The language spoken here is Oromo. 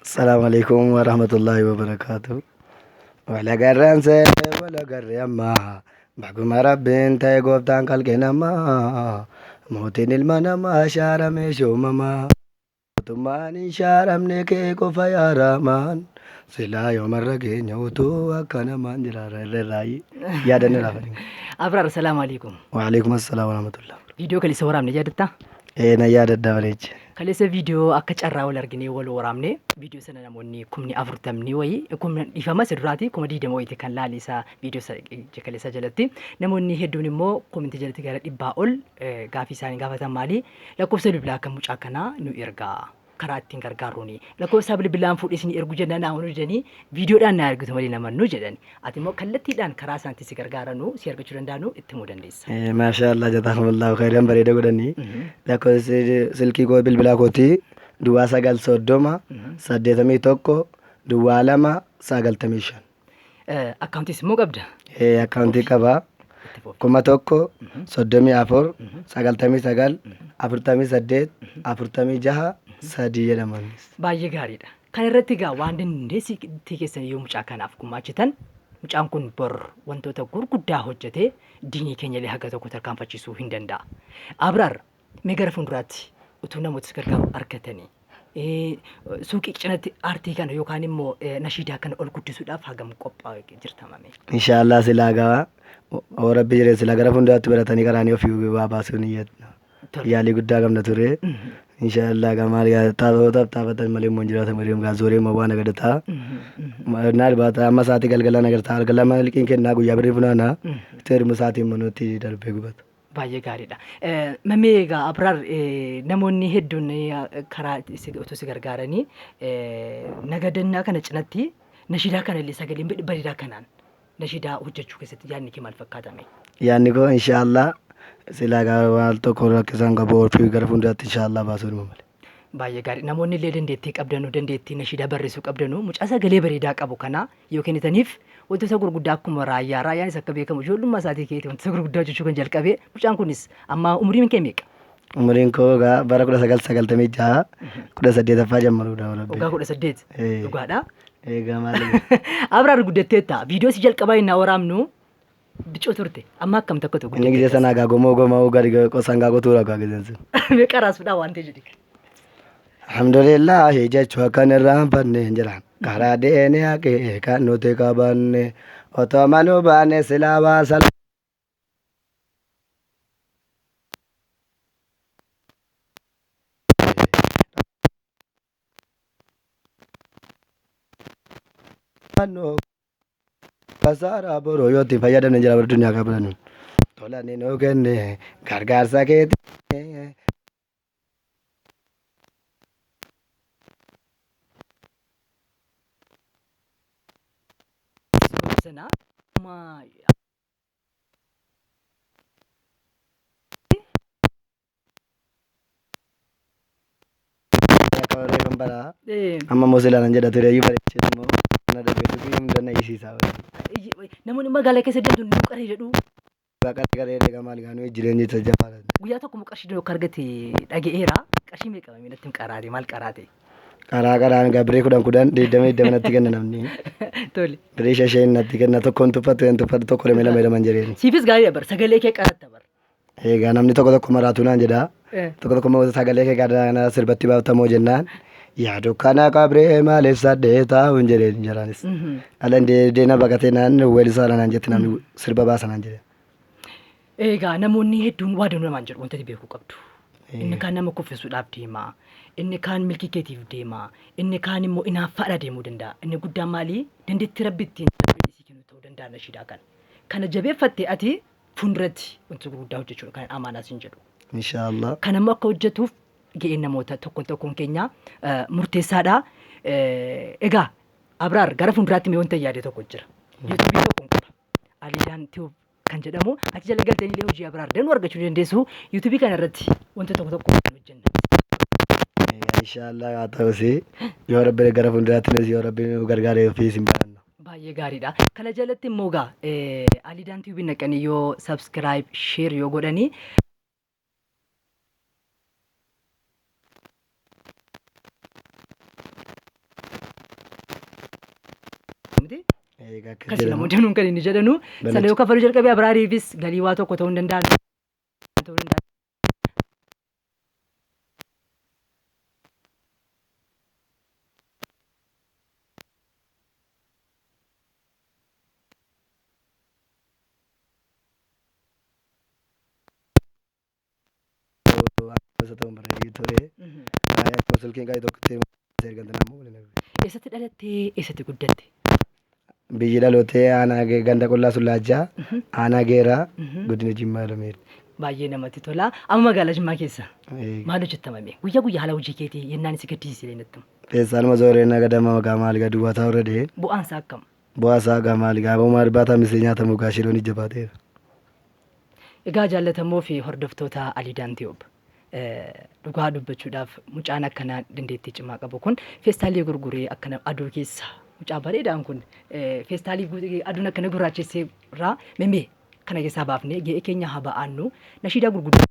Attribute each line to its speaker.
Speaker 1: Assalamualaikum warahmatullahi wabarakatuh. Wala garran se wala garre amma baguma rabbin ta'e gooftaan kalqe namaa mootiin ilma namaa shaarame shoomama mootummaan hin shaaramne kee qofa yaa Rahmaan silaa yoomarra keenya utuu akka namaan jiraarra irreerraayi yaadanne raafadhi.
Speaker 2: Abrar Assalamualaikum.
Speaker 1: Waalaikum assalaam warahmatullah.
Speaker 2: Video kalisa waraabne yaadatta?
Speaker 1: Na yaadadda bareeche.
Speaker 2: Kalisa video akka carraa wal argine wal waraabne video sana namoonni kumni afurtamni wayii kumni ifama sirraati kuma diidama wayiiti kan laalisaa video kalisa jalatti namoonni hedduun immoo kominti jalatti gara dhibbaa ol gaafii isaanii gaafatan maali lakkoofsa bilbilaa akka mucaa kanaa nu ergaa karaa ittiin gargaaruuni lakkoofsa bilbilaan fuudhisni ergu jennaan namoonni jedhanii viidiyoodhaan na ergitu malee namannu jedhani ati immoo kallattiidhaan karaa isaaniitti si gargaaranu si argachuu danda'anu itti himuu dandeessa.
Speaker 1: Maashaallah jazakumullahu khairan bareeda godhanii lakkoofsi silkii koo bilbilaa kootii duwwaa 931 duwwaa 295.
Speaker 2: Akkaawuntiis immoo qabda?
Speaker 1: Akkaawuntii qabaa 1,134 99 48 46 3 jedhamanis.
Speaker 2: Baay'ee gaariidha. Kan irratti egaa waan dandeessi keessan yoo mucaa kanaaf gumaachitan mucaan kun bor wantoota gurguddaa hojjetee diinii keenya illee haga tokko tarkaanfachiisuu hin danda'a. Abraar mee gara fuulduraatti utuu namoota gargaaru argatanii suuqii cinatti aartii kana yookaan immoo nashiidaa kana ol guddisuudhaaf hagam qophaa'ee jirtamame.
Speaker 1: Inshaallah silaa gabaa rabbi jireen silaa gara fuulduraatti baratanii karaanii ofii waa baasuun yaalii guddaa qabna ture. Inshaallah gamal ya taphatan malee immoo jiraatan malee gaa zooree immoo waan agartaa naal baata amma sa'aatii galgala agartaa galgala malqiin kennaa guyyaa birii funaana teeruma sa'aatiin manuutti darbee gubata.
Speaker 2: Baay'ee gaariidha. Mamee egaa Abraar namoonni hedduun karaa otoo si gargaaranii nagadannaa kana cinatti nashiidaa kana illee sagaleen bareedaa kanaan nashiidaa hojjechuu keessatti yaadni kee maal fakkaatame?
Speaker 1: Yaadni koo inshaallah silaa waan tokko rakkisan qabu ofii gara fuulduraatti inshaallah baasuun malee.
Speaker 2: Baay'ee gaarii namoonni illee dandeettii qabdanu dandeettii nashiidaa barreessuu qabdanu mucaa sagalee bareedaa qabu kana yoo kennitaniif wantoota gurguddaa akkuma raayyaanis akka beekamu ijoollummaa isaatii keetii wantoota gurguddaa hojjechuu kan jalqabe mucaan kunis amma umriin kee meeqa?
Speaker 1: Umriin koo bara 1996 18ffaa jammaruudha.
Speaker 2: Waggaa 18 dhugaadha.
Speaker 1: Eegaa maali?
Speaker 2: Abraar guddatteetta viidiyoo si jalqabaa innaa waraabnu bicoo turte amma akkam tokko tokko.
Speaker 1: Inni gisee sana gaa gomoo gadi qosaan gaa qotuura gaa giseen sun.
Speaker 2: Meeqa raasuudhaa waan ta'e jedhi.
Speaker 1: Alhamdulillah jechuu akkan irraan fanne hin jiran karaa deene haqee kan nuti qabanne otoo manuu baane silaa baasan. Kasaara boroo yoo itti fayyadamne jira bara duniyaa qaban tolani nuu kenne gargaarsa keeti.
Speaker 2: Sana
Speaker 1: amma moosilaan jedha ture iyyuu bareechee immoo na darbeetu fi humna na isiisaa.
Speaker 2: namoonni magaalaa keessa deemtu nu qaree jedhu.
Speaker 1: Qaree deegaa maal gaanuu jireenyi jajjabaa.
Speaker 2: Guyyaa tokko qarshii yoo argate dhaga'eera qarshii meeqa natti qaraate maal qaraate?
Speaker 1: Qaraan birrii 10 20 natti kenna namni.
Speaker 2: Tole.
Speaker 1: Birrii 5 natti kenna tokkoon tuffatu tokko lama jedhaman jireenya.
Speaker 2: Siifis gaarii bar sagalee kee qaratta bar.
Speaker 1: Egaa namni tokko maraatu naan jedha. Tokko sagalee kee gara sirbatti baaftamoo jennaan. Yaadu kana qabree maaliif saddeetaa hin jedheen jiraanis. Alan deena baqatee naan weellisaa naan jetti namni sirba baasa naan jedhe.
Speaker 2: Egaa namoonni hedduun waa danuu namaan jedhu wantoota beekuu qabdu. Inni kaan nama kuffisuudhaaf deema. Inni kaan milkii keetiif deema. Inni kaan immoo inaaffaadha deemuu danda'a. Inni guddaan maali? Dandeettii rabbi ittiin isii kennu ta'uu danda'a nashiidaa kana. Kana jabeeffattee ati fuulduratti wantoota gurguddaa hojjechuudha kan amaanaas hin jedhu.
Speaker 1: Inshaallah.
Speaker 2: Kan ammoo akka hojjetuuf ga'een namoota tokkoon keenya murteessaadha. Egaa Abraar gara fuulduraatti mee wanta yaade tokko jira. Yuutuubii tokkoon qaba. Alidaan Tiyuub kan jedhamu achi jala galtanii illee hojii Abraar danuu argachuu dandeessu. Yuutuubii kana irratti wanta tokko hojjenna.
Speaker 1: Inshaallah haa ta'us yoo rabbi gara fuulduraatti yoo rabbi gargaaree ofiis hin baranna.
Speaker 2: Baay'ee gaariidha. Kana jalatti immoo egaa Alidaan Tiyuubii naqanii yoo subscribe share yoo godhanii miti.
Speaker 1: Egaa akka
Speaker 2: Kasi
Speaker 1: jedhamu
Speaker 2: namoonni danuun kan inni jedhanu sana yoo kaffaluu jalqabee Abraariifis galii waa tokko ta'uu hin danda'an.
Speaker 1: gosa ta'uun bareedii ture. Akkuma sulkiin qabii tokkotti ergamte namoo
Speaker 2: Eessatti dhalattee eessatti guddatte?
Speaker 1: biyyi dhalootee aanaa ganda qullaa sullaajaa aanaa geeraa godina Jimmaa Lameedha.
Speaker 2: Baay'ee namatti tola. Amma magaalaa Jimmaa keessa maal hojjettamame? Guyyaa guyyaa haala hojii keetii yennaan si gaddisiisee natti.
Speaker 1: Keessanuma zooreen gadama maqaa maaligaa duwwaa ta'uu irra dee'e.
Speaker 2: Bu'aan isaa akkam?
Speaker 1: Bu'aa isaa gaa maaligaa aboo baataa misee nyaatamu gaa shiroon ija baateera.
Speaker 2: Egaa jaallatamoo fi hordoftoota Alii Daantiyoob dhugaa dubbachuudhaaf mucaan akkanaa dandeettii cimaa qabu kun feestaalii gurguree akkana aduu keessa mucaa bareedaan kun feestaalii aduun akkana gurraachessee irraa memee kana keessaa baafnee ga'ee keenya haa ba'annu nashiidaa gurguddaa.